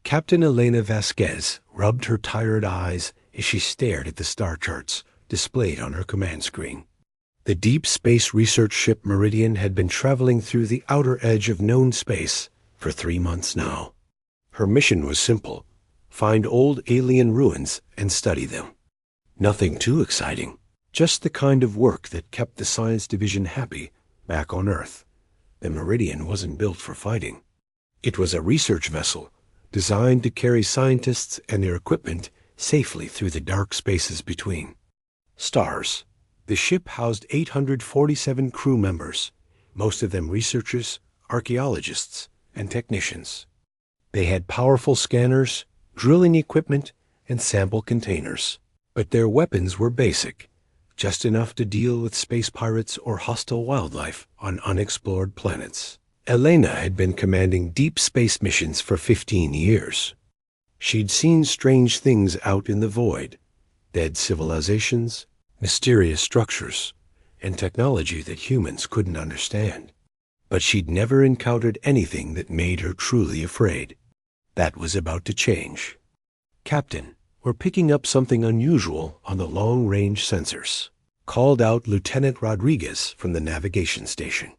Captain Elena Vasquez rubbed her tired eyes as she stared at the star charts displayed on her command screen. The deep space research ship Meridian had been traveling through the outer edge of known space for 3 months now. Her mission was simple: find old alien ruins and study them. Nothing too exciting, just the kind of work that kept the science division happy back on Earth. The Meridian wasn't built for fighting. It was a research vessel designed to carry scientists and their equipment safely through the dark spaces between stars. The ship housed 847 crew members, most of them researchers, archaeologists, and technicians. They had powerful scanners, drilling equipment, and sample containers. But their weapons were basic, just enough to deal with space pirates or hostile wildlife on unexplored planets. Elena had been commanding deep space missions for 15 years. She'd seen strange things out in the void, dead civilizations, mysterious structures, and technology that humans couldn't understand. But she'd never encountered anything that made her truly afraid. That was about to change. "Captain, we're picking up something unusual on the long-range sensors," called out Lieutenant Rodriguez from the navigation station.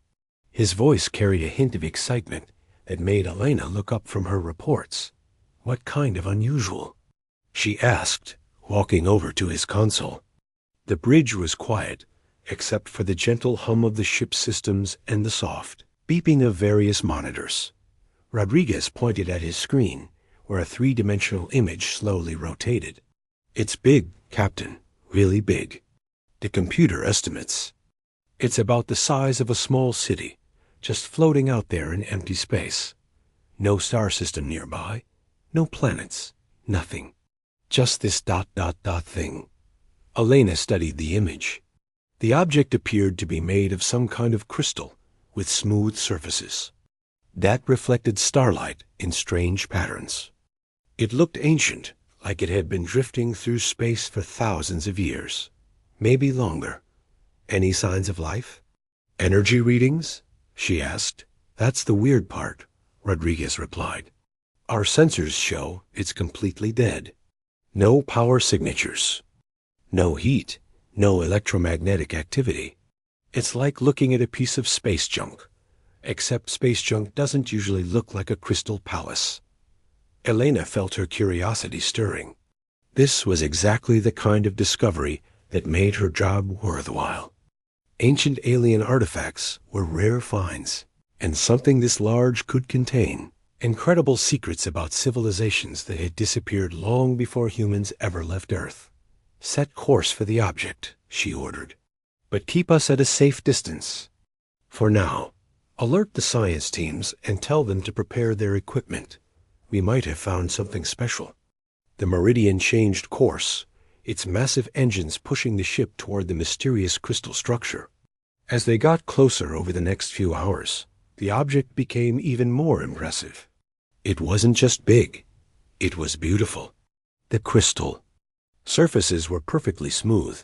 His voice carried a hint of excitement that made Elena look up from her reports. "What kind of unusual?" she asked, walking over to his console. The bridge was quiet, except for the gentle hum of the ship's systems and the soft beeping of various monitors. Rodriguez pointed at his screen, where a 3-dimensional image slowly rotated. "It's big, Captain, really big. The computer estimates it's about the size of a small city, just floating out there in empty space. No star system nearby, no planets, nothing. Just this ... thing." Elena studied the image. The object appeared to be made of some kind of crystal with smooth surfaces that reflected starlight in strange patterns. It looked ancient, like it had been drifting through space for thousands of years, maybe longer. "Any signs of life? Energy readings?" she asked. "That's the weird part," Rodriguez replied. "Our sensors show it's completely dead. No power signatures. No heat, no electromagnetic activity. It's like looking at a piece of space junk, except space junk doesn't usually look like a crystal palace." Elena felt her curiosity stirring. This was exactly the kind of discovery that made her job worthwhile. Ancient alien artifacts were rare finds, and something this large could contain incredible secrets about civilizations that had disappeared long before humans ever left Earth. "Set course for the object," she ordered, "but keep us at a safe distance. For now, alert the science teams and tell them to prepare their equipment. We might have found something special." The Meridian changed course, its massive engines pushing the ship toward the mysterious crystal structure. As they got closer over the next few hours, the object became even more impressive. It wasn't just big, it was beautiful. The crystal surfaces were perfectly smooth,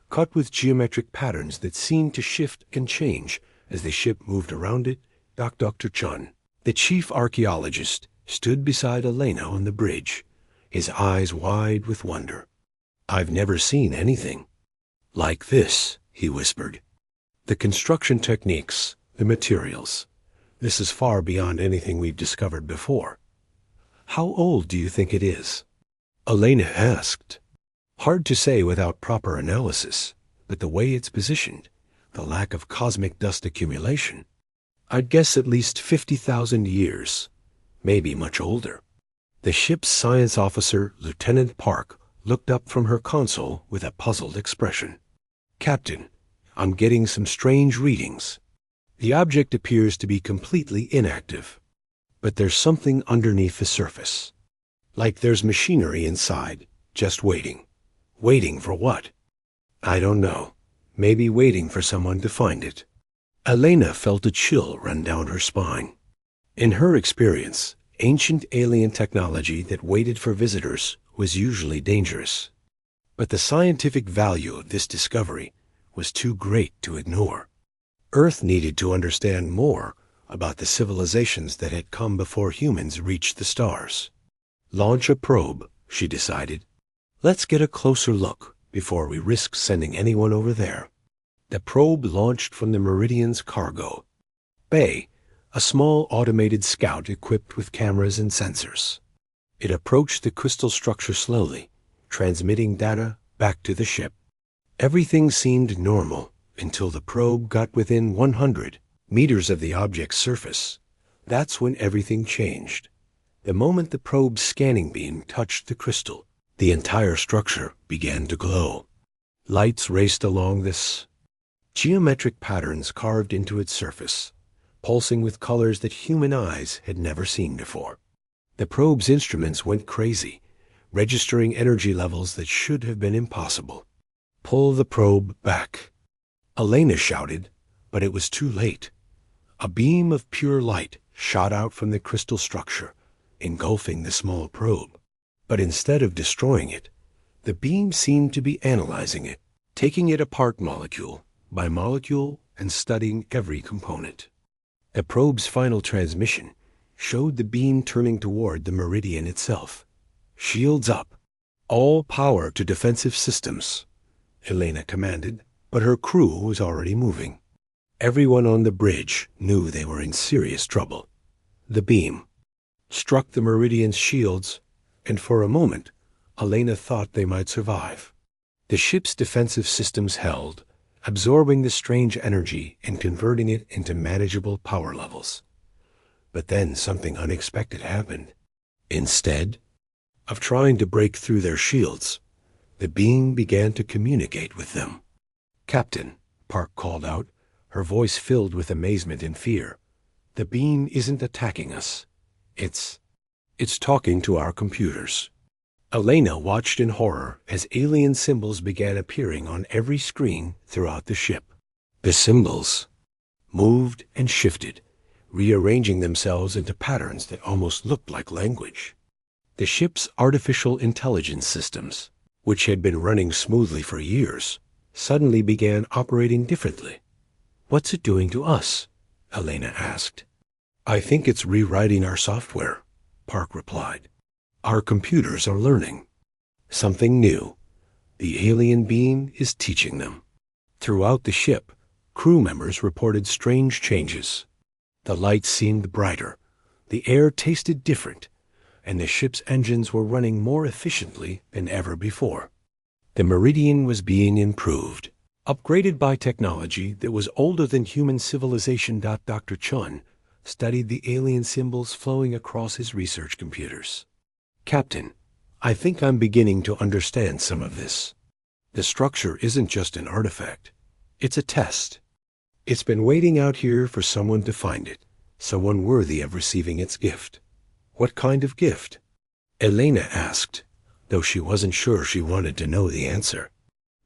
cut with geometric patterns that seemed to shift and change as the ship moved around it. Dr. Chun, the chief archaeologist, stood beside Elena on the bridge, his eyes wide with wonder. "I've never seen anything like this," he whispered. "The construction techniques, the materials. This is far beyond anything we've discovered before." "How old do you think it is?" Elena asked. "Hard to say without proper analysis, but the way it's positioned, the lack of cosmic dust accumulation, I'd guess at least 50,000 years, maybe much older." The ship's science officer, Lieutenant Park, looked up from her console with a puzzled expression. "Captain, I'm getting some strange readings. The object appears to be completely inactive, but there's something underneath the surface. Like there's machinery inside, just waiting. Waiting for what? I don't know. Maybe waiting for someone to find it." Elena felt a chill run down her spine. In her experience, ancient alien technology that waited for visitors was usually dangerous. But the scientific value of this discovery was too great to ignore. Earth needed to understand more about the civilizations that had come before humans reached the stars. Launch a probe, she decided. Let's get a closer look before we risk sending anyone over there. The probe launched from the Meridian's cargo bay, a small automated scout equipped with cameras and sensors. It approached the crystal structure slowly, transmitting data back to the ship. Everything seemed normal until the probe got within 100 meters of the object's surface. That's when everything changed. The moment the probe's scanning beam touched the crystal, the entire structure began to glow. Lights raced along this, geometric patterns carved into its surface, pulsing with colors that human eyes had never seen before. The probe's instruments went crazy, registering energy levels that should have been impossible. Pull the probe back, Elena shouted, but it was too late. A beam of pure light shot out from the crystal structure, engulfing the small probe. But instead of destroying it, the beam seemed to be analyzing it, taking it apart molecule by molecule and studying every component. The probe's final transmission showed the beam turning toward the Meridian itself. Shields up. All power to defensive systems, Elena commanded, but her crew was already moving. Everyone on the bridge knew they were in serious trouble. The beam struck the Meridian's shields, and for a moment, Elena thought they might survive. The ship's defensive systems held, absorbing the strange energy and converting it into manageable power levels. But then something unexpected happened. Instead of trying to break through their shields, the beam began to communicate with them. "Captain," Park called out, her voice filled with amazement and fear. "The beam isn't attacking us. It's talking to our computers." Elena watched in horror as alien symbols began appearing on every screen throughout the ship. The symbols moved and shifted, rearranging themselves into patterns that almost looked like language. The ship's artificial intelligence systems, which had been running smoothly for years, suddenly began operating differently. "What's it doing to us?" Elena asked. "I think it's rewriting our software," Park replied. "Our computers are learning something new. The alien beam is teaching them." Throughout the ship, crew members reported strange changes. The lights seemed brighter, the air tasted different, and the ship's engines were running more efficiently than ever before. The Meridian was being improved, upgraded by technology that was older than human civilization. Dr. Chun studied the alien symbols flowing across his research computers. "Captain, I think I'm beginning to understand some of this. The structure isn't just an artifact. It's a test. It's been waiting out here for someone to find it, someone worthy of receiving its gift." "What kind of gift?" Elena asked, though she wasn't sure she wanted to know the answer.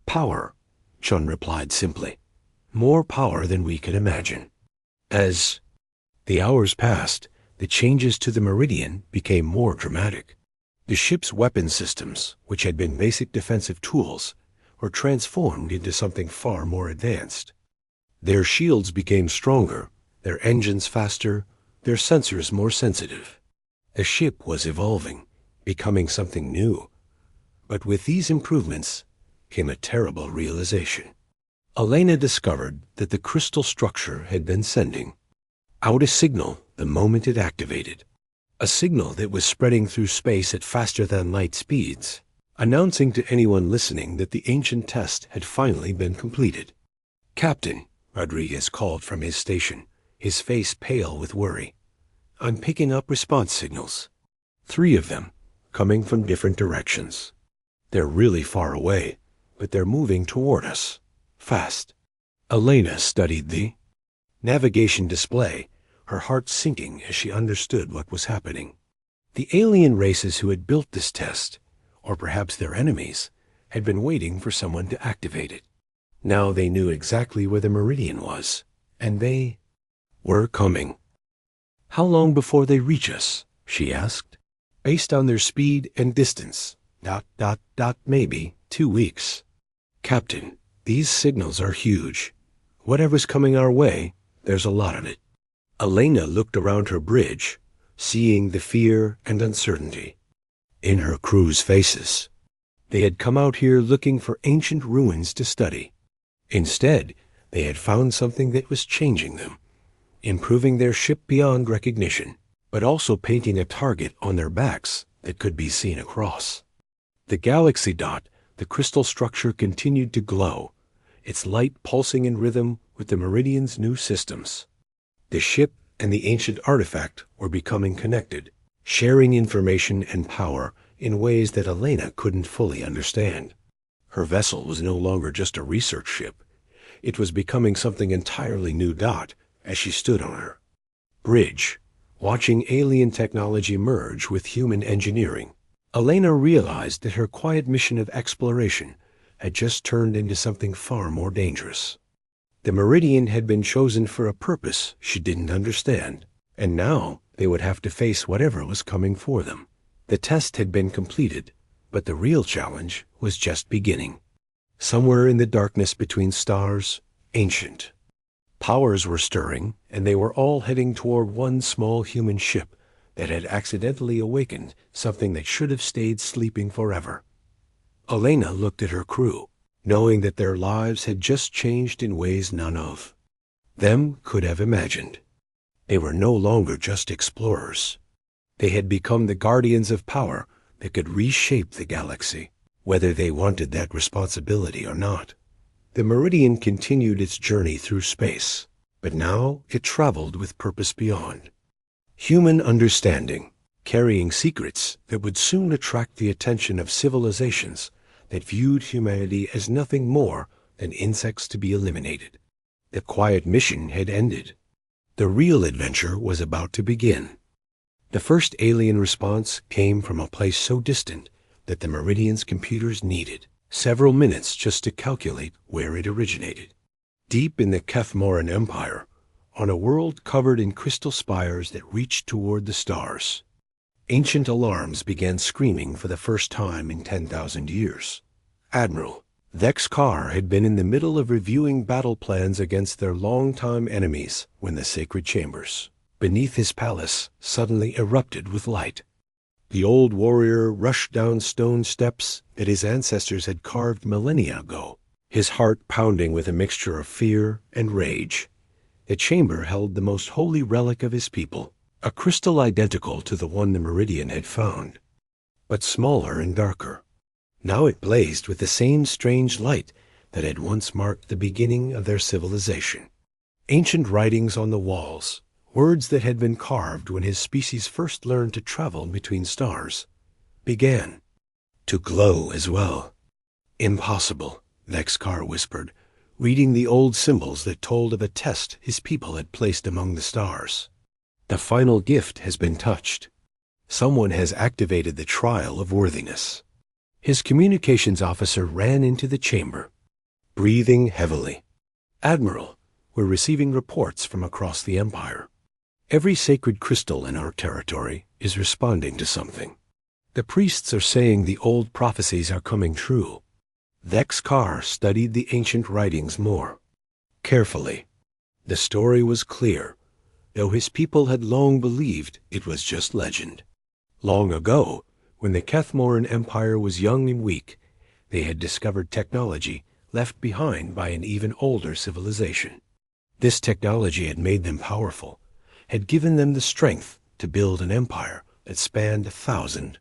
"Power," Chun replied simply. "More power than we could imagine." As the hours passed, the changes to the Meridian became more dramatic. The ship's weapon systems, which had been basic defensive tools, were transformed into something far more advanced. Their shields became stronger, their engines faster, their sensors more sensitive. The ship was evolving, becoming something new. But with these improvements came a terrible realization. Elena discovered that the crystal structure had been sending out a signal the moment it activated. A signal that was spreading through space at faster-than-light speeds, announcing to anyone listening that the ancient test had finally been completed. "Captain," Rodriguez called from his station, his face pale with worry. "I'm picking up response signals. 3 of them, coming from different directions. They're really far away, but they're moving toward us. Fast." Elena studied the navigation display, her heart sinking as she understood what was happening. The alien races who had built this test, or perhaps their enemies, had been waiting for someone to activate it. Now they knew exactly where the Meridian was, and they were coming. "How long before they reach us?" she asked. "Based on their speed and distance, maybe 2 weeks." "Captain, these signals are huge. Whatever's coming our way, there's a lot of it." Elena looked around her bridge, seeing the fear and uncertainty. in her crew's faces. They had come out here looking for ancient ruins to study. Instead, they had found something that was changing them, improving their ship beyond recognition, but also painting a target on their backs that could be seen across. The galaxy dot, the crystal structure, continued to glow, its light pulsing in rhythm with the Meridian's new systems. The ship and the ancient artifact were becoming connected, sharing information and power in ways that Elena couldn't fully understand. Her vessel was no longer just a research ship. It was becoming something entirely new. As she stood on her bridge, watching alien technology merge with human engineering, Elena realized that her quiet mission of exploration had just turned into something far more dangerous. The Meridian had been chosen for a purpose she didn't understand, and now they would have to face whatever was coming for them. The test had been completed, but the real challenge was just beginning. Somewhere in the darkness between stars, ancient powers were stirring, and they were all heading toward one small human ship that had accidentally awakened something that should have stayed sleeping forever. Elena looked at her crew, knowing that their lives had just changed in ways none of them could have imagined. They were no longer just explorers. They had become the guardians of power that could reshape the galaxy, whether they wanted that responsibility or not. The Meridian continued its journey through space, but now it traveled with purpose beyond. Human understanding, carrying secrets that would soon attract the attention of civilizations that viewed humanity as nothing more than insects to be eliminated. The quiet mission had ended. The real adventure was about to begin. The first alien response came from a place so distant that the Meridian's computers needed several minutes just to calculate where it originated. Deep in the Kethmoran Empire, on a world covered in crystal spires that reached toward the stars, ancient alarms began screaming for the first time in 10,000 years. Admiral Vex Carr had been in the middle of reviewing battle plans against their longtime enemies when the sacred chambers beneath his palace suddenly erupted with light. The old warrior rushed down stone steps that his ancestors had carved millennia ago, his heart pounding with a mixture of fear and rage. The chamber held the most holy relic of his people, a crystal identical to the one the Meridian had found, but smaller and darker. Now it blazed with the same strange light that had once marked the beginning of their civilization. Ancient writings on the walls, words that had been carved when his species first learned to travel between stars, began to glow as well. "Impossible," Vex Carr whispered, reading the old symbols that told of a test his people had placed among the stars. "The final gift has been touched. Someone has activated the trial of worthiness." His communications officer ran into the chamber, breathing heavily. "Admiral, we're receiving reports from across the Empire. Every sacred crystal in our territory is responding to something. The priests are saying the old prophecies are coming true." Vex Carr studied the ancient writings more carefully. The story was clear, though his people had long believed it was just legend. Long ago, when the Kethmoran Empire was young and weak, they had discovered technology left behind by an even older civilization. This technology had made them powerful, had given them the strength to build an empire that spanned 1,000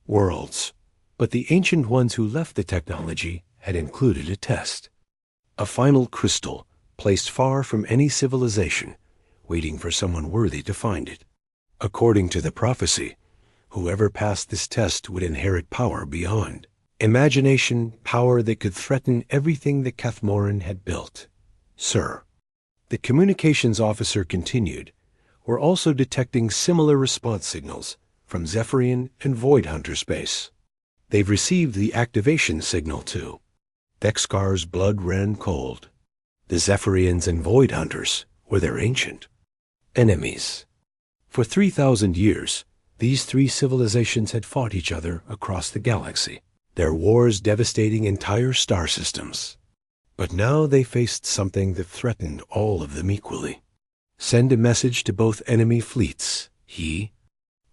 worlds. But the ancient ones who left the technology had included a test. A final crystal placed far from any civilization, waiting for someone worthy to find it. According to the prophecy, whoever passed this test would inherit power beyond imagination, power that could threaten everything the Kethmoran had built. "Sir," the communications officer continued, "we're also detecting similar response signals from Zephyrian and Void Hunter space. They've received the activation signal too." Vex Carr's blood ran cold. The Zephyrians and Void Hunters were their ancient enemies. For 3,000 years, these three civilizations had fought each other across the galaxy, their wars devastating entire star systems. But now they faced something that threatened all of them equally. "Send a message to both enemy fleets," he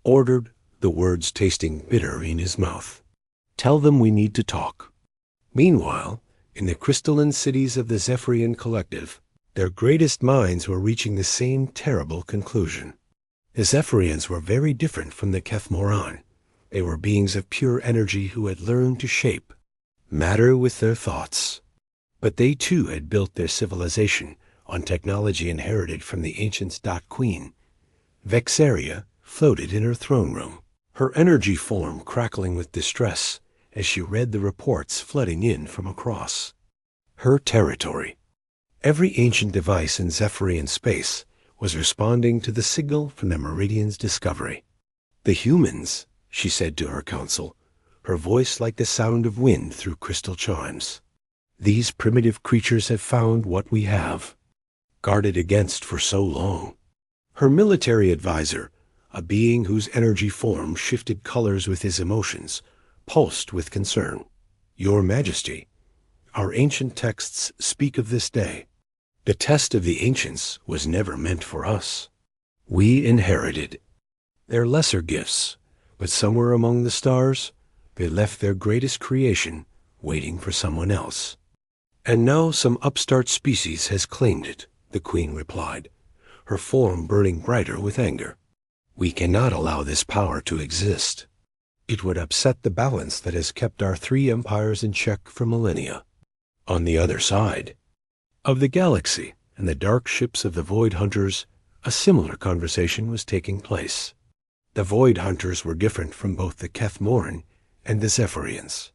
ordered. the words tasting bitter in his mouth. "Tell them we need to talk." Meanwhile, in the crystalline cities of the Zephyrian Collective, their greatest minds were reaching the same terrible conclusion. The Zephyrians were very different from the Kethmoran. They were beings of pure energy who had learned to shape matter with their thoughts. But they too had built their civilization on technology inherited from the ancients. Queen Vexaria floated in her throne room, her energy form crackling with distress as she read the reports flooding in from across her territory. Every ancient device in Zephyrian space was responding to the signal from the Meridian's discovery. "The humans," she said to her council, her voice like the sound of wind through crystal chimes. "These primitive creatures have found what we have guarded against for so long." Her military advisor, a being whose energy form shifted colors with his emotions, pulsed with concern. "Your Majesty, our ancient texts speak of this day. The test of the ancients was never meant for us. We inherited their lesser gifts, but somewhere among the stars, they left their greatest creation waiting for someone else. And now some upstart species has claimed it," the Queen replied, her form burning brighter with anger. "We cannot allow this power to exist. It would upset the balance that has kept our three empires in check for millennia." On the other side of the galaxy and the dark ships of the Void Hunters, a similar conversation was taking place. The Void Hunters were different from both the Kethmoran and the Zephyrians.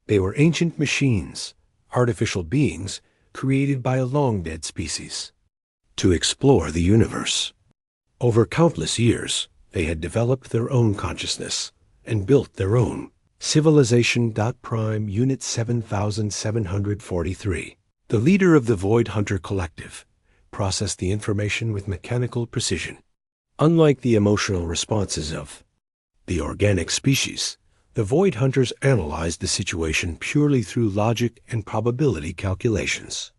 They were ancient machines, artificial beings created by a long-dead species to explore the universe. Over countless years, they had developed their own consciousness and built their own civilization. Prime Unit 7743. The leader of the Void Hunter Collective processed the information with mechanical precision. Unlike the emotional responses of the organic species, the Void Hunters analyzed the situation purely through logic and probability calculations.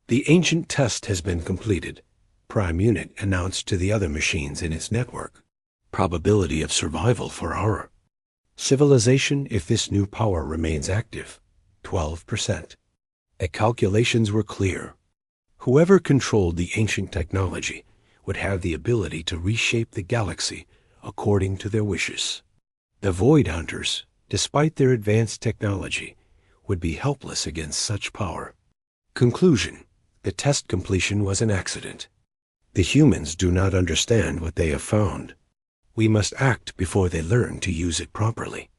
"The ancient test has been completed," Prime Unit announced to the other machines in its network. "Probability of survival for our civilization if this new power remains active, 12%. The calculations were clear. Whoever controlled the ancient technology would have the ability to reshape the galaxy according to their wishes. The Void Hunters, despite their advanced technology, would be helpless against such power." Conclusion: the test completion was an accident. The humans do not understand what they have found. We must act before they learn to use it properly.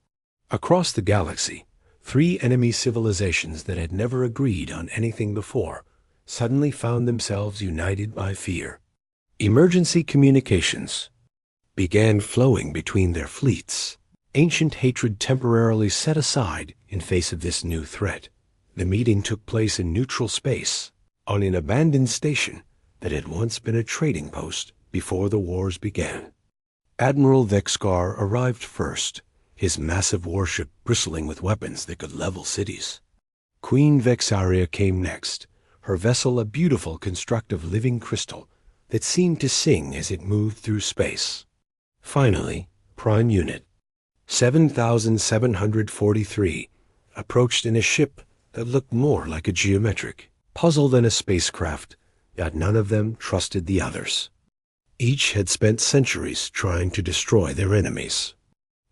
Across the galaxy, three enemy civilizations that had never agreed on anything before suddenly found themselves united by fear. Emergency communications began flowing between their fleets. Ancient hatred temporarily set aside in face of this new threat. The meeting took place in neutral space, on an abandoned station that had once been a trading post before the wars began. Admiral Vexcar arrived first, his massive warship bristling with weapons that could level cities. Queen Vexaria came next, her vessel a beautiful constructive living crystal that seemed to sing as it moved through space. Finally, Prime Unit 7743 approached in a ship that looked more like a geometric puzzle than a spacecraft, yet none of them trusted the others. Each had spent centuries trying to destroy their enemies.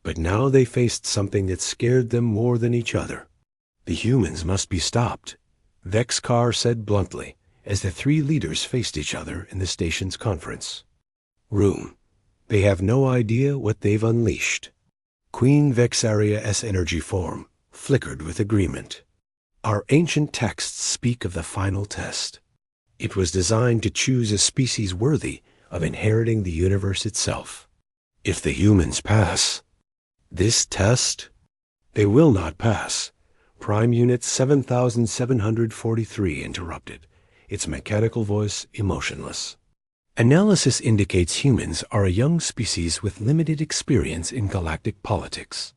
But now they faced something that scared them more than each other. "The humans must be stopped," Vexcar said bluntly as the three leaders faced each other in the station's conference room. "They have no idea what they've unleashed." Queen Vexaria's energy form flickered with agreement. "Our ancient texts speak of the final test. It was designed to choose a species worthy of inheriting the universe itself. If the humans pass this test, they will not pass," Prime Unit 7743 interrupted, its mechanical voice emotionless. "Analysis indicates humans are a young species with limited experience in galactic politics.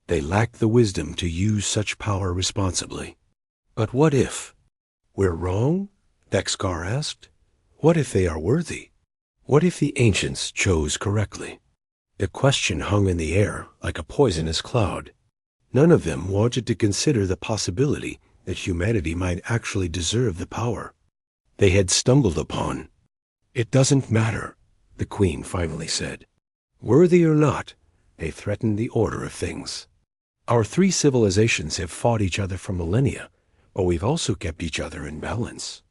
They lack the wisdom to use such power responsibly." "But what if we're wrong?" Vexcar asked. "What if they are worthy? What if the ancients chose correctly?" The question hung in the air like a poisonous cloud. None of them wanted to consider the possibility that humanity might actually deserve the power they had stumbled upon. "It doesn't matter," the Queen finally said. "Worthy or not, they threaten the order of things. Our three civilizations have fought each other for millennia, but we've also kept each other in balance.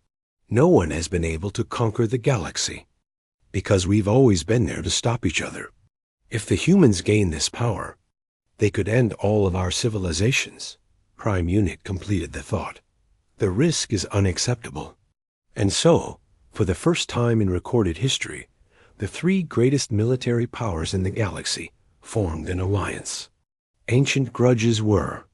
No one has been able to conquer the galaxy, because we've always been there to stop each other. If the humans gain this power, they could end all of our civilizations." Prime Unit completed the thought. "The risk is unacceptable." And so, for the first time in recorded history, the three greatest military powers in the galaxy formed an alliance. Ancient grudges were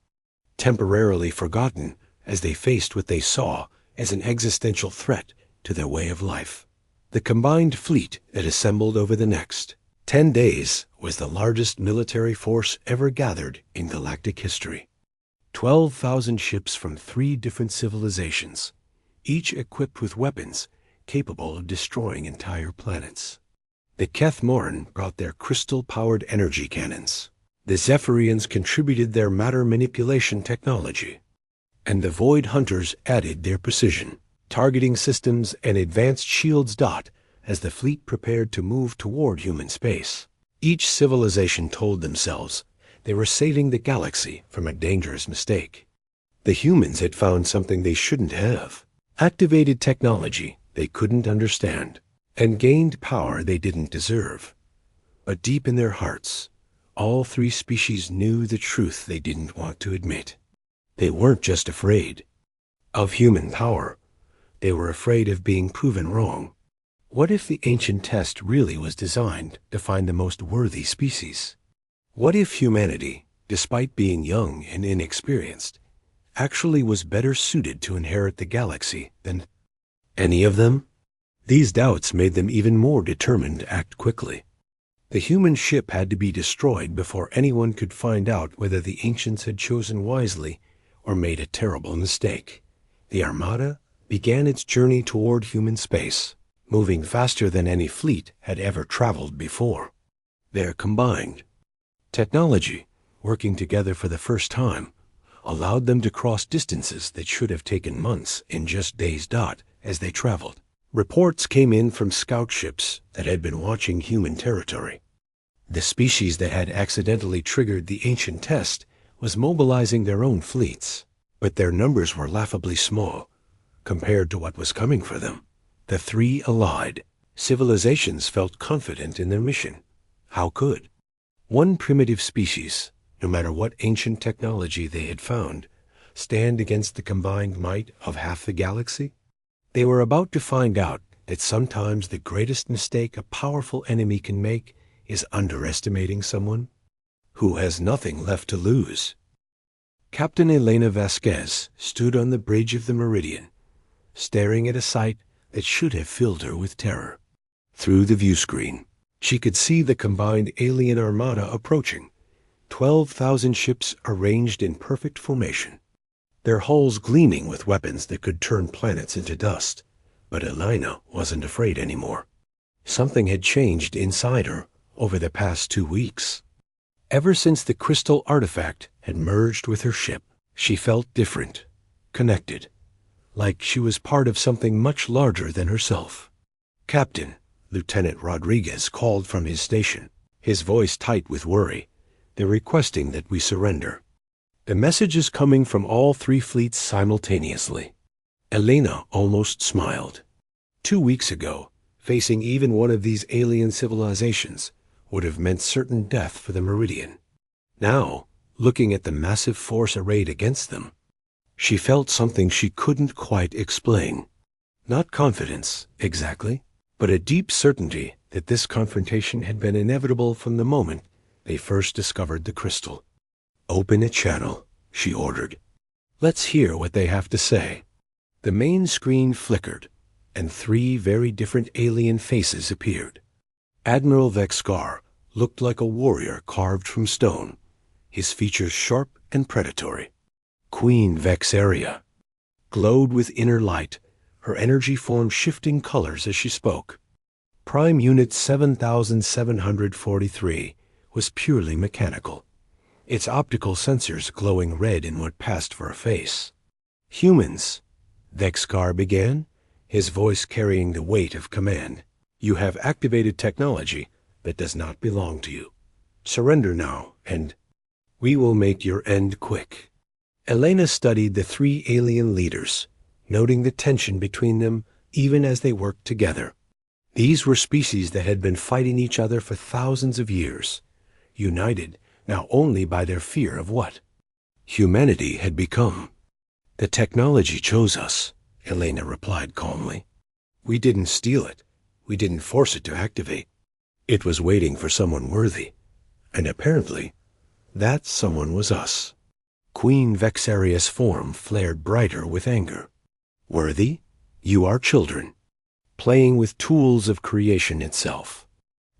temporarily forgotten as they faced what they saw as an existential threat to their way of life. The combined fleet that assembled over the next 10 days was the largest military force ever gathered in galactic history. 12,000 ships from 3 different civilizations, each equipped with weapons capable of destroying entire planets. The Kethmoran brought their crystal-powered energy cannons. The Zephyrians contributed their matter manipulation technology. And the Void Hunters added their precision, targeting systems and advanced shields. As the fleet prepared to move toward human space, each civilization told themselves they were saving the galaxy from a dangerous mistake. The humans had found something they shouldn't have, activated technology they couldn't understand, and gained power they didn't deserve. But deep in their hearts, all three species knew the truth they didn't want to admit. They weren't just afraid of human power, they were afraid of being proven wrong. What if the ancient test really was designed to find the most worthy species? What if humanity, despite being young and inexperienced, actually was better suited to inherit the galaxy than any of them? These doubts made them even more determined to act quickly. The human ship had to be destroyed before anyone could find out whether the ancients had chosen wisely or made a terrible mistake. The Armada began its journey toward human space, moving faster than any fleet had ever traveled before. Their combined technology, working together for the first time, allowed them to cross distances that should have taken months in just days. As they traveled, reports came in from scout ships that had been watching human territory. The species that had accidentally triggered the ancient test was mobilizing their own fleets, but their numbers were laughably small compared to what was coming for them. The three allied civilizations felt confident in their mission. How could one primitive species, no matter what ancient technology they had found, stand against the combined might of half the galaxy? They were about to find out that sometimes the greatest mistake a powerful enemy can make is underestimating someone who has nothing left to lose. Captain Elena Vasquez stood on the bridge of the Meridian, staring at a sight that should have filled her with terror. Through the view screen, she could see the combined alien armada approaching, 12,000 ships arranged in perfect formation, their hulls gleaming with weapons that could turn planets into dust. But Elena wasn't afraid anymore. Something had changed inside her over the past 2 weeks. Ever since the crystal artifact had merged with her ship, she felt different, connected, like she was part of something much larger than herself. "Captain," Lieutenant Rodriguez called from his station, his voice tight with worry. "They're requesting that we surrender." The message is coming from all three fleets simultaneously. Elena almost smiled. 2 weeks ago, facing even one of these alien civilizations would have meant certain death for the Meridian. Now, looking at the massive force arrayed against them, she felt something she couldn't quite explain. Not confidence, exactly, but a deep certainty that this confrontation had been inevitable from the moment they first discovered the crystal. "Open a channel," she ordered. "Let's hear what they have to say." The main screen flickered, and 3 very different alien faces appeared. Admiral Vexcar looked like a warrior carved from stone, his features sharp and predatory. Queen Vexaria glowed with inner light, her energy formed shifting colors as she spoke. Prime Unit 7743 was purely mechanical, its optical sensors glowing red in what passed for a face. "Humans," Vexcar began, his voice carrying the weight of command. "You have activated technology that does not belong to you. Surrender now, and we will make your end quick." Elena studied the three alien leaders, noting the tension between them even as they worked together. These were species that had been fighting each other for thousands of years, united now only by their fear of what humanity had become. "The technology chose us," Elena replied calmly. "We didn't steal it. We didn't force it to activate. It was waiting for someone worthy. And apparently, that someone was us." Queen Vexaria's form flared brighter with anger. "Worthy? You are children, playing with tools of creation itself.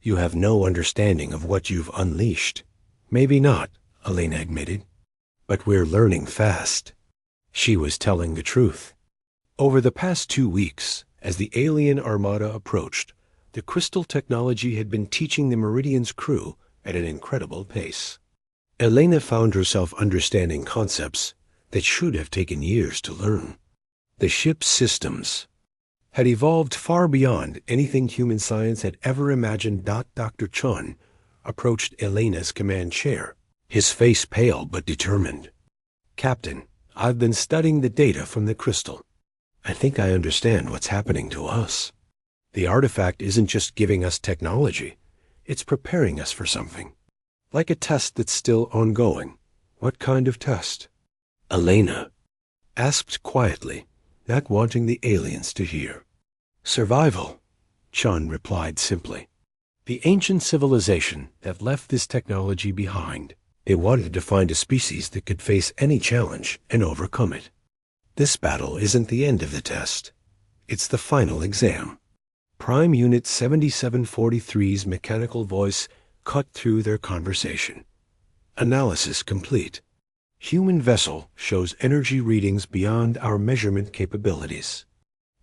You have no understanding of what you've unleashed." "Maybe not," Elena admitted, "but we're learning fast." She was telling the truth. Over the past 2 weeks, as the alien armada approached, the crystal technology had been teaching the Meridian's crew at an incredible pace. Elena found herself understanding concepts that should have taken years to learn. The ship's systems had evolved far beyond anything human science had ever imagined. Dr. Chun approached Elena's command chair, his face pale but determined. "Captain, I've been studying the data from the crystal. I think I understand what's happening to us. The artifact isn't just giving us technology, it's preparing us for something. Like a test that's still ongoing." "What kind of test?" Elena asked quietly, not wanting the aliens to hear. "Survival," Chun replied simply. "The ancient civilization that left this technology behind. They wanted to find a species that could face any challenge and overcome it. This battle isn't the end of the test. It's the final exam." Prime Unit 7743's mechanical voice cut through their conversation. "Analysis complete. Human vessel shows energy readings beyond our measurement capabilities.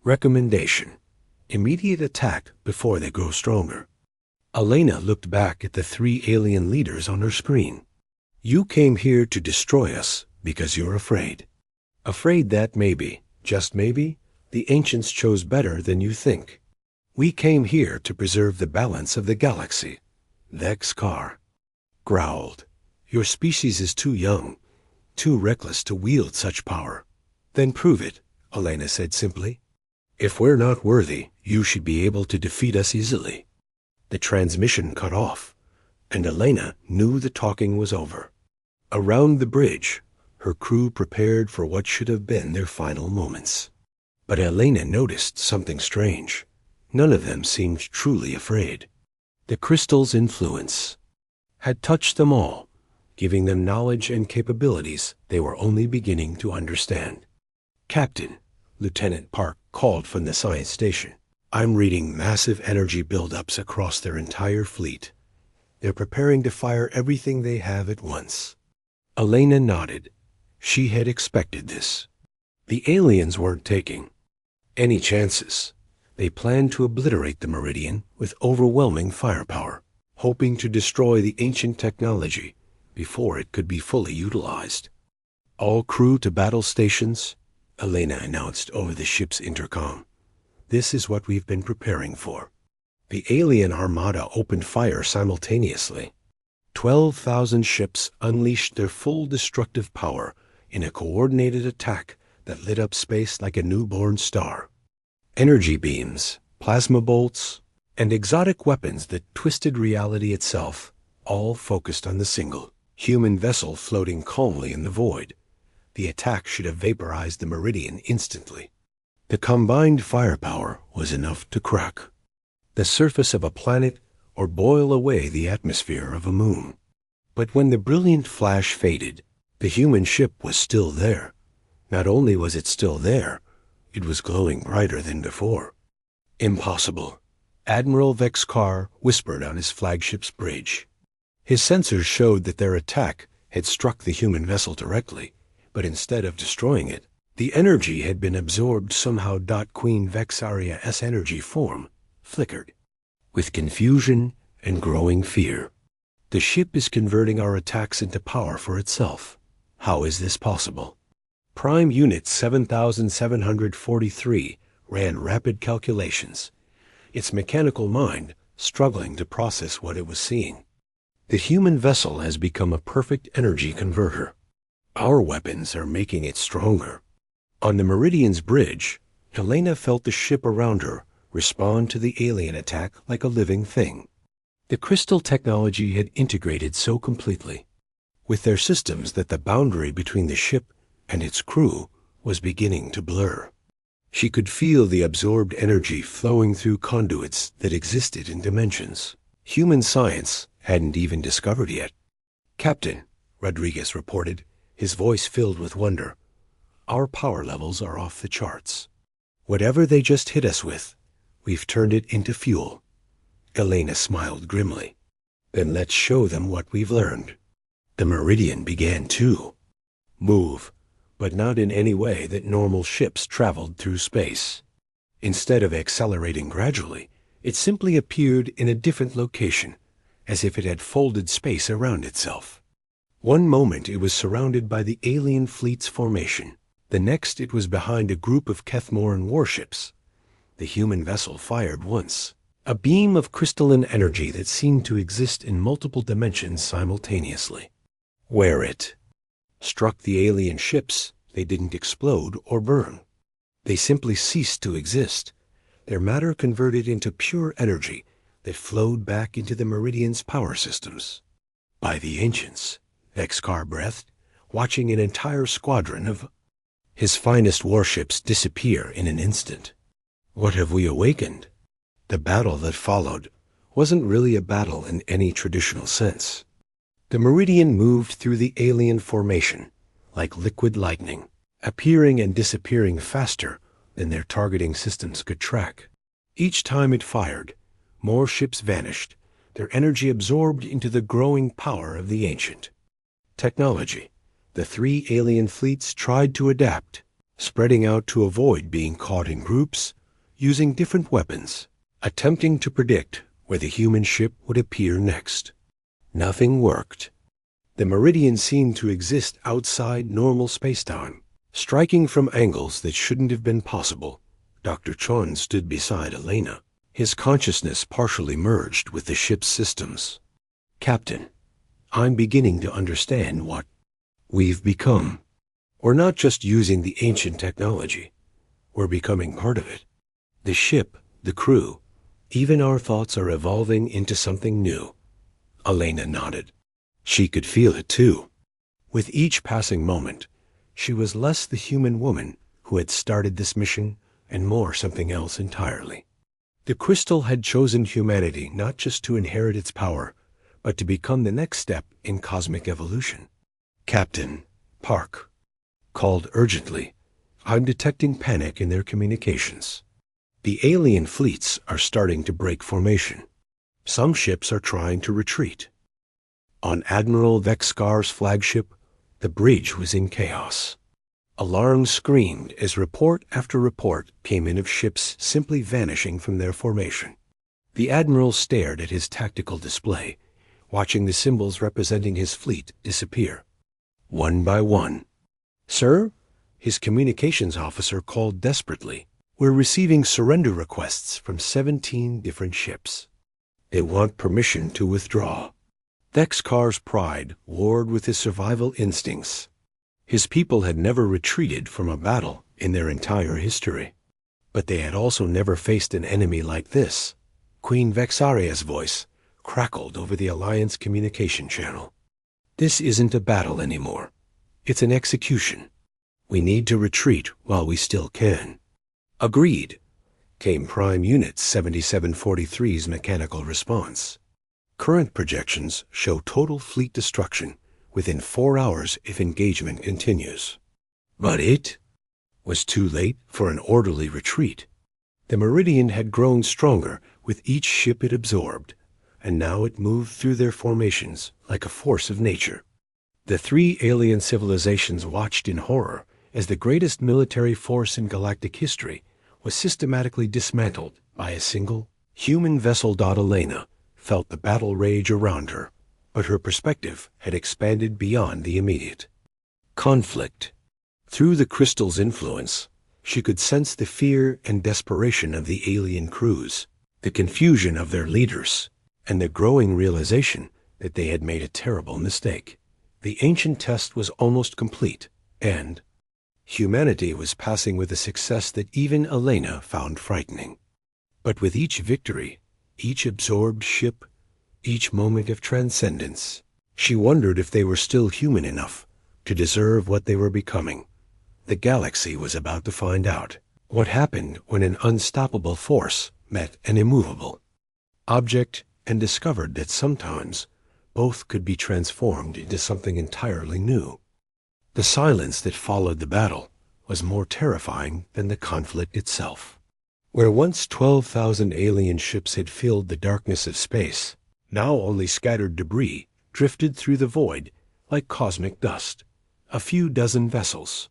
Recommendation: immediate attack before they grow stronger." Elena looked back at the three alien leaders on her screen. "You came here to destroy us because you're afraid. Afraid that maybe, just maybe, the ancients chose better than you think. We came here to preserve the balance of the galaxy." Vexcar growled. "Your species is too young, too reckless to wield such power." "Then prove it," Elena said simply. "If we're not worthy, you should be able to defeat us easily." The transmission cut off, and Elena knew the talking was over. Around the bridge, her crew prepared for what should have been their final moments. But Elena noticed something strange. None of them seemed truly afraid. The crystal's influence had touched them all, giving them knowledge and capabilities they were only beginning to understand. "Captain," Lieutenant Park called from the science station, "I'm reading massive energy buildups across their entire fleet. They're preparing to fire everything they have at once." Elena nodded. She had expected this. The aliens weren't taking any chances. They planned to obliterate the Meridian with overwhelming firepower, hoping to destroy the ancient technology before it could be fully utilized. "All crew to battle stations," Elena announced over the ship's intercom. "This is what we've been preparing for." The alien armada opened fire simultaneously. 12,000 ships unleashed their full destructive power in a coordinated attack that lit up space like a newborn star. Energy beams, plasma bolts, and exotic weapons that twisted reality itself, all focused on the single human vessel floating calmly in the void. The attack should have vaporized the Meridian instantly. The combined firepower was enough to crack the surface of a planet or boil away the atmosphere of a moon. But when the brilliant flash faded, the human ship was still there. Not only was it still there, it was glowing brighter than before. "Impossible," Admiral Vexcar whispered on his flagship's bridge. His sensors showed that their attack had struck the human vessel directly, but instead of destroying it, the energy had been absorbed somehow. Queen Vexaria's energy form flickered with confusion and growing fear. The ship is converting our attacks into power for itself. How is this possible? Prime Unit 7743 ran rapid calculations, its mechanical mind struggling to process what it was seeing. The human vessel has become a perfect energy converter. Our weapons are making it stronger. On the Meridian's bridge, Helena felt the ship around her respond to the alien attack like a living thing. The crystal technology had integrated so completely with their systems that the boundary between the ship and its crew was beginning to blur. She could feel the absorbed energy flowing through conduits that existed in dimensions human science hadn't even discovered yet. "Captain," Rodriguez reported, his voice filled with wonder, "our power levels are off the charts. Whatever they just hit us with, we've turned it into fuel." Elena smiled grimly. "Then let's show them what we've learned." The Meridian began to move, but not in any way that normal ships traveled through space. Instead of accelerating gradually, it simply appeared in a different location, as if it had folded space around itself. One moment it was surrounded by the alien fleet's formation. The next it was behind a group of Kethmoran warships. The human vessel fired once, a beam of crystalline energy that seemed to exist in multiple dimensions simultaneously. Where it struck the alien ships, they didn't explode or burn. They simply ceased to exist, their matter converted into pure energy that flowed back into the Meridian's power systems. By the ancients, Vexcar breathed, watching an entire squadron of his finest warships disappear in an instant. What have we awakened? The battle that followed wasn't really a battle in any traditional sense. The Meridian moved through the alien formation like liquid lightning, appearing and disappearing faster than their targeting systems could track. Each time it fired, more ships vanished, their energy absorbed into the growing power of the ancient technology. The three alien fleets tried to adapt, spreading out to avoid being caught in groups, using different weapons, attempting to predict where the human ship would appear next. Nothing worked. The Meridian seemed to exist outside normal spacetime, striking from angles that shouldn't have been possible. Dr. Chon stood beside Elena, his consciousness partially merged with the ship's systems. "Captain, I'm beginning to understand what we've become. We're not just using the ancient technology. We're becoming part of it. The ship, the crew, even our thoughts are evolving into something new." Elena nodded. She could feel it too. With each passing moment, she was less the human woman who had started this mission and more something else entirely. The crystal had chosen humanity not just to inherit its power, but to become the next step in cosmic evolution. "Captain, Park," called urgently. "I'm detecting panic in their communications. The alien fleets are starting to break formation. Some ships are trying to retreat." On Admiral Vexcar's flagship, the bridge was in chaos. Alarms screamed as report after report came in of ships simply vanishing from their formation. The Admiral stared at his tactical display, watching the symbols representing his fleet disappear, one by one. "Sir," his communications officer called desperately, "we're receiving surrender requests from 17 different ships. They want permission to withdraw." Vexcar's pride warred with his survival instincts. His people had never retreated from a battle in their entire history. But they had also never faced an enemy like this. Queen Vexaria's voice crackled over the Alliance communication channel. "This isn't a battle anymore. It's an execution. We need to retreat while we still can." "Agreed," came Prime Unit 7743's mechanical response. "Current projections show total fleet destruction within 4 hours if engagement continues." But it was too late for an orderly retreat. The Meridian had grown stronger with each ship it absorbed, and now it moved through their formations like a force of nature. The three alien civilizations watched in horror as the greatest military force in galactic history was systematically dismantled by a single human vessel. Elena felt the battle rage around her, but her perspective had expanded beyond the immediate. Conflict. Through the crystal's influence, she could sense the fear and desperation of the alien crews, the confusion of their leaders, and the growing realization that they had made a terrible mistake. The ancient test was almost complete, and humanity was passing with a success that even Elena found frightening. But with each victory, each absorbed ship, each moment of transcendence, she wondered if they were still human enough to deserve what they were becoming. The galaxy was about to find out what happened when an unstoppable force met an immovable object and discovered that sometimes both could be transformed into something entirely new. The silence that followed the battle was more terrifying than the conflict itself. Where once 12,000 alien ships had filled the darkness of space, now only scattered debris drifted through the void like cosmic dust. A few dozen vessels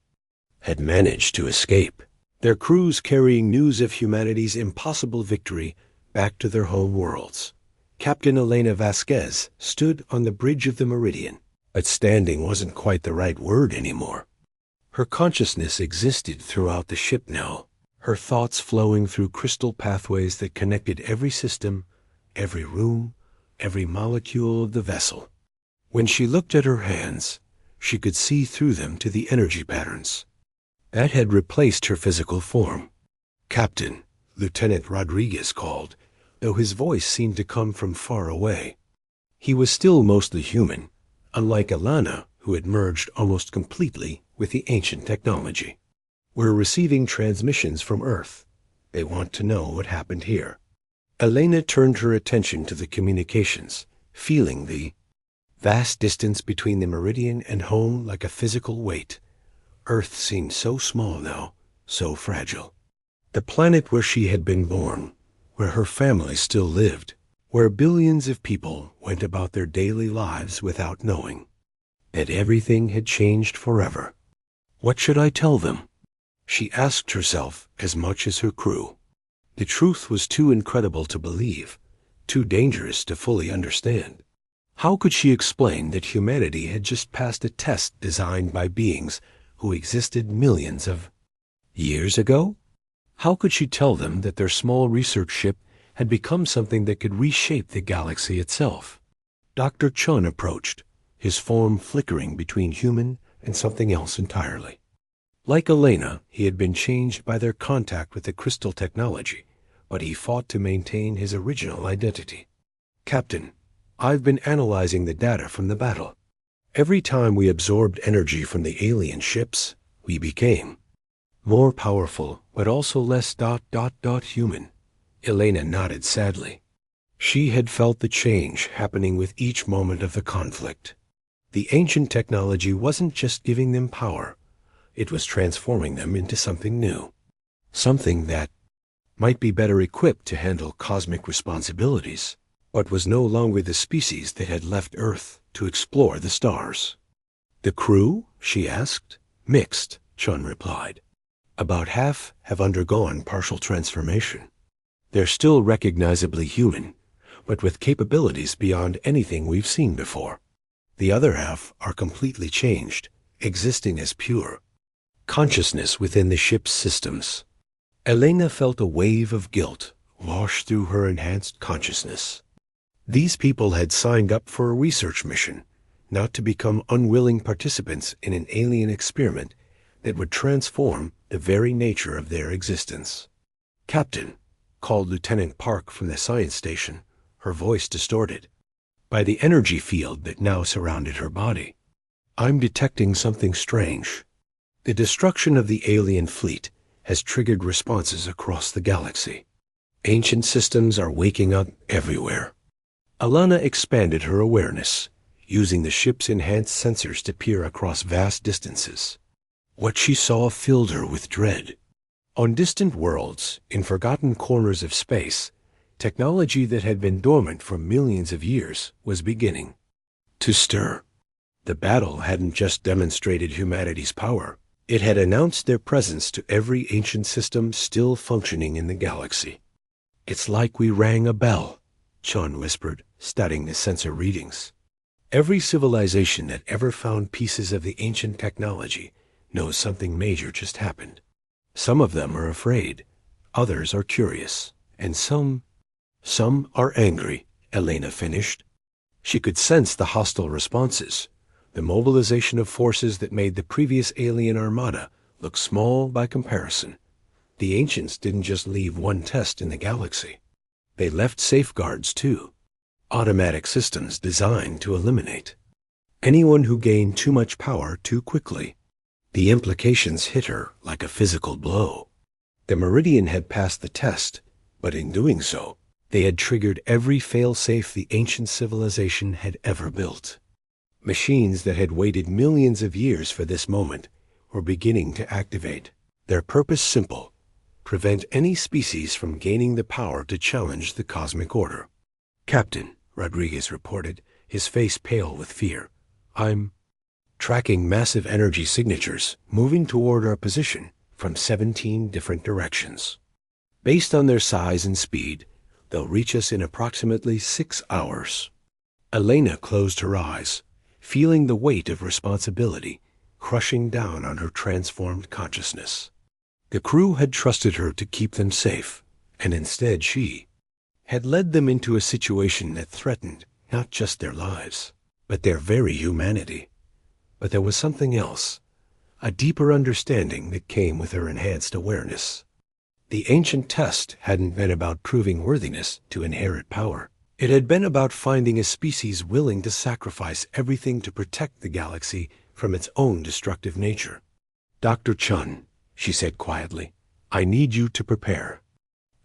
had managed to escape, their crews carrying news of humanity's impossible victory back to their home worlds. Captain Elena Vasquez stood on the bridge of the Meridian, but standing wasn't quite the right word anymore. Her consciousness existed throughout the ship now, her thoughts flowing through crystal pathways that connected every system, every room, every molecule of the vessel. When she looked at her hands, she could see through them to the energy patterns that had replaced her physical form. "Captain," Lieutenant Rodriguez called, though his voice seemed to come from far away. He was still mostly human, unlike Alana, who had merged almost completely with the ancient technology. "We're receiving transmissions from Earth. They want to know what happened here." Elena turned her attention to the communications, feeling the vast distance between the Meridian and home like a physical weight. Earth seemed so small now, so fragile. The planet where she had been born, where her family still lived, where billions of people went about their daily lives without knowing that everything had changed forever. What should I tell them? She asked herself as much as her crew. The truth was too incredible to believe, too dangerous to fully understand. How could she explain that humanity had just passed a test designed by beings who existed millions of years ago? How could she tell them that their small research ship had become something that could reshape the galaxy itself? Dr. Chun approached, his form flickering between human and something else entirely. Like Elena, he had been changed by their contact with the crystal technology, but he fought to maintain his original identity. "Captain, I've been analyzing the data from the battle. Every time we absorbed energy from the alien ships, we became more powerful, but also less human." Elena nodded sadly. She had felt the change happening with each moment of the conflict. The ancient technology wasn't just giving them power, it was transforming them into something new. Something that might be better equipped to handle cosmic responsibilities, but was no longer the species that had left Earth to explore the stars. "The crew?" she asked. "Mixed," Chun replied. "About half have undergone partial transformation. They're still recognizably human, but with capabilities beyond anything we've seen before. The other half are completely changed, existing as pure consciousness within the ship's systems." Elena felt a wave of guilt wash through her enhanced consciousness. These people had signed up for a research mission, not to become unwilling participants in an alien experiment that would transform the very nature of their existence. "Captain," called Lieutenant Park from the science station, her voice distorted by the energy field that now surrounded her body. "I'm detecting something strange. The destruction of the alien fleet has triggered responses across the galaxy. Ancient systems are waking up everywhere." Alana expanded her awareness, using the ship's enhanced sensors to peer across vast distances. What she saw filled her with dread. On distant worlds, in forgotten corners of space, technology that had been dormant for millions of years was beginning to stir. The battle hadn't just demonstrated humanity's power, it had announced their presence to every ancient system still functioning in the galaxy. "It's like we rang a bell," Chun whispered, studying the sensor readings. Every civilization that ever found pieces of the ancient technology knows something major just happened. Some of them are afraid, others are curious, and some are angry, Elena finished. She could sense the hostile responses, the mobilization of forces that made the previous alien armada look small by comparison. The ancients didn't just leave one test in the galaxy. They left safeguards too. Automatic systems designed to eliminate anyone who gained too much power too quickly. The implications hit her like a physical blow. The Meridian had passed the test, but in doing so, they had triggered every fail-safe the ancient civilization had ever built. Machines that had waited millions of years for this moment were beginning to activate. Their purpose simple: prevent any species from gaining the power to challenge the cosmic order. "Captain," Rodriguez reported, his face pale with fear, "I'm tracking massive energy signatures moving toward our position from 17 different directions. Based on their size and speed, they'll reach us in approximately 6 hours." Elena closed her eyes, feeling the weight of responsibility crushing down on her transformed consciousness. The crew had trusted her to keep them safe, and instead she had led them into a situation that threatened not just their lives, but their very humanity. But there was something else, a deeper understanding that came with her enhanced awareness. The ancient test hadn't been about proving worthiness to inherit power. It had been about finding a species willing to sacrifice everything to protect the galaxy from its own destructive nature. "Dr. Chun," she said quietly, "I need you to prepare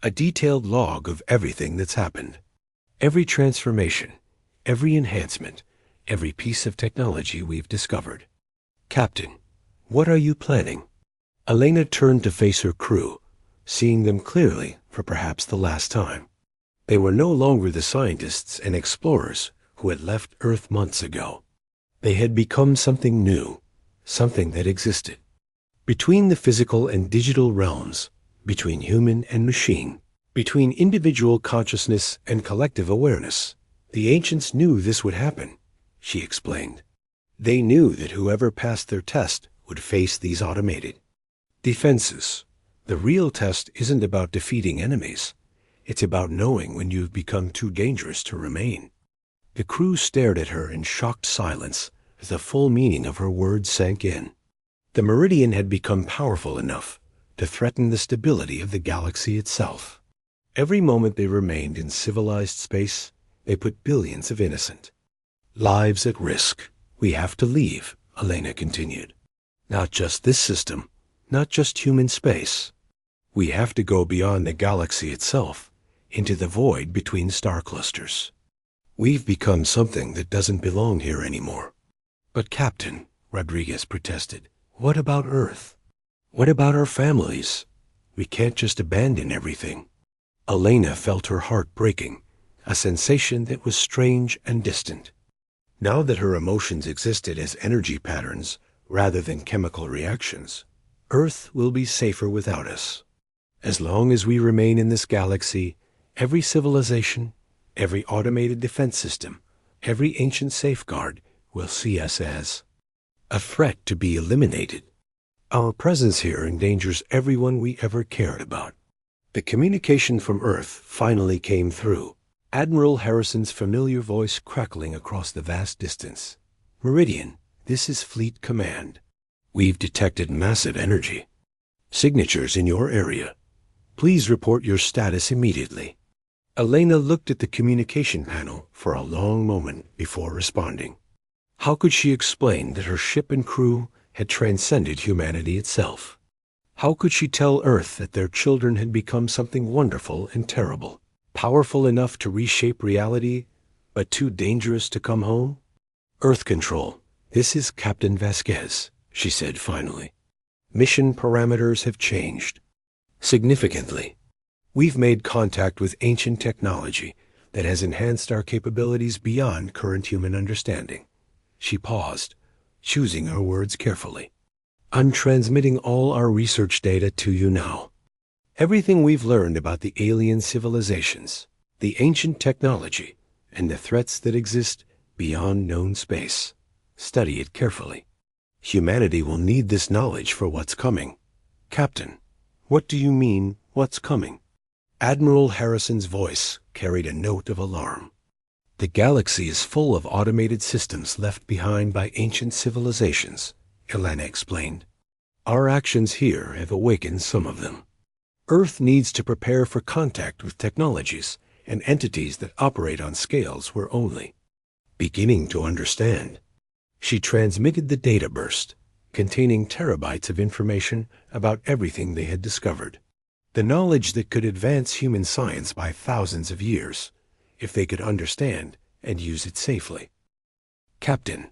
a detailed log of everything that's happened. Every transformation, every enhancement, every piece of technology we've discovered." "Captain, what are you planning?" Elena turned to face her crew, seeing them clearly for perhaps the last time. They were no longer the scientists and explorers who had left Earth months ago. They had become something new, something that existed between the physical and digital realms, between human and machine, between individual consciousness and collective awareness. The ancients knew this would happen, she explained. They knew that whoever passed their test would face these automated defenses. The real test isn't about defeating enemies. It's about knowing when you've become too dangerous to remain. The crew stared at her in shocked silence as the full meaning of her words sank in. The Meridian had become powerful enough to threaten the stability of the galaxy itself. Every moment they remained in civilized space, they put billions of innocent lives at risk. "We have to leave," Elena continued. "Not just this system, not just human space. We have to go beyond the galaxy itself, into the void between star clusters. We've become something that doesn't belong here anymore." "But Captain," Rodriguez protested, "what about Earth? What about our families? We can't just abandon everything." Elena felt her heart breaking, a sensation that was strange and distant. Now that her emotions existed as energy patterns rather than chemical reactions, Earth will be safer without us. As long as we remain in this galaxy, every civilization, every automated defense system, every ancient safeguard will see us as a threat to be eliminated. Our presence here endangers everyone we ever cared about. The communication from Earth finally came through, Admiral Harrison's familiar voice crackling across the vast distance. "Meridian, this is Fleet Command. We've detected massive energy signatures in your area. Please report your status immediately." Elena looked at the communication panel for a long moment before responding. How could she explain that her ship and crew had transcended humanity itself? How could she tell Earth that their children had become something wonderful and terrible, powerful enough to reshape reality, but too dangerous to come home? "Earth Control, this is Captain Vasquez," she said finally. "Mission parameters have changed significantly. We've made contact with ancient technology that has enhanced our capabilities beyond current human understanding." She paused, choosing her words carefully. "I'm transmitting all our research data to you now. Everything we've learned about the alien civilizations, the ancient technology, and the threats that exist beyond known space. Study it carefully. Humanity will need this knowledge for what's coming. Captain, what do you mean, what's coming? Admiral Harrison's voice carried a note of alarm. The galaxy is full of automated systems left behind by ancient civilizations, Elena explained. Our actions here have awakened some of them. Earth needs to prepare for contact with technologies and entities that operate on scales we're only beginning to understand. She transmitted the data burst, containing terabytes of information about everything they had discovered. The knowledge that could advance human science by thousands of years, if they could understand and use it safely. Captain,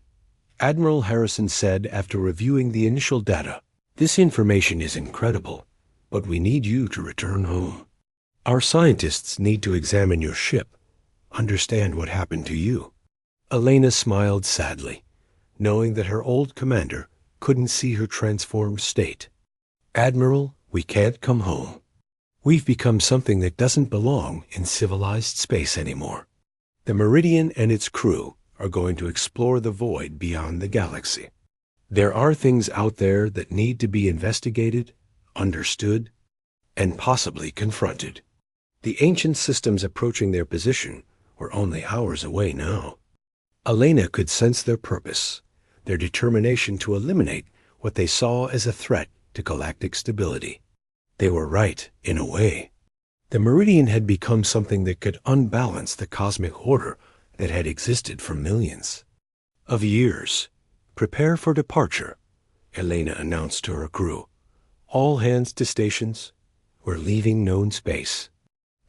Admiral Harrison said after reviewing the initial data, this information is incredible, but we need you to return home. Our scientists need to examine your ship, understand what happened to you. Elena smiled sadly, knowing that her old commander couldn't see her transformed state. Admiral, we can't come home. We've become something that doesn't belong in civilized space anymore. The Meridian and its crew are going to explore the void beyond the galaxy. There are things out there that need to be investigated, understood, and possibly confronted. The ancient systems approaching their position were only hours away now. Elena could sense their purpose, their determination to eliminate what they saw as a threat to galactic stability. They were right, in a way. The Meridian had become something that could unbalance the cosmic order that had existed for millions of years. Prepare for departure, Elena announced to her crew. All hands to stations. We're leaving known space.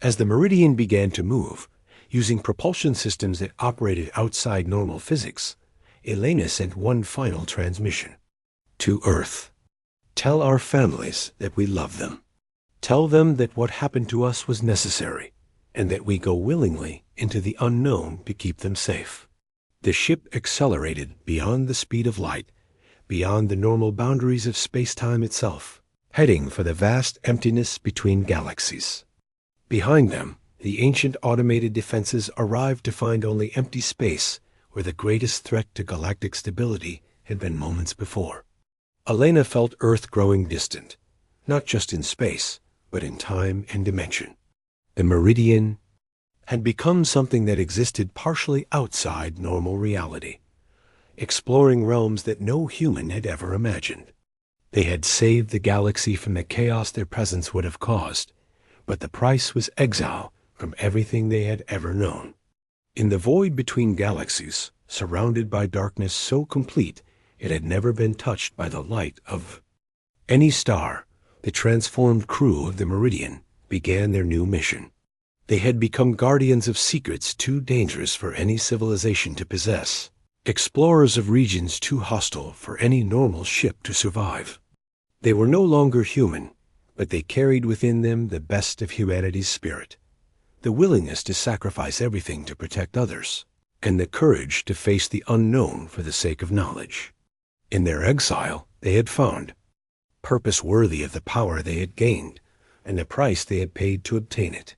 As the Meridian began to move, using propulsion systems that operated outside normal physics, Elena sent one final transmission. To Earth. Tell our families that we love them. Tell them that what happened to us was necessary, and that we go willingly into the unknown to keep them safe. The ship accelerated beyond the speed of light, beyond the normal boundaries of space-time itself, heading for the vast emptiness between galaxies. Behind them, the ancient automated defenses arrived to find only empty space where the greatest threat to galactic stability had been moments before. Elena felt Earth growing distant, not just in space, but in time and dimension. The Meridian had become something that existed partially outside normal reality, exploring realms that no human had ever imagined. They had saved the galaxy from the chaos their presence would have caused, but the price was exile from everything they had ever known. In the void between galaxies, surrounded by darkness so complete it had never been touched by the light of any star, the transformed crew of the Meridian began their new mission. They had become guardians of secrets too dangerous for any civilization to possess, explorers of regions too hostile for any normal ship to survive. They were no longer human, but they carried within them the best of humanity's spirit, the willingness to sacrifice everything to protect others, and the courage to face the unknown for the sake of knowledge. In their exile, they had found purpose worthy of the power they had gained and the price they had paid to obtain it.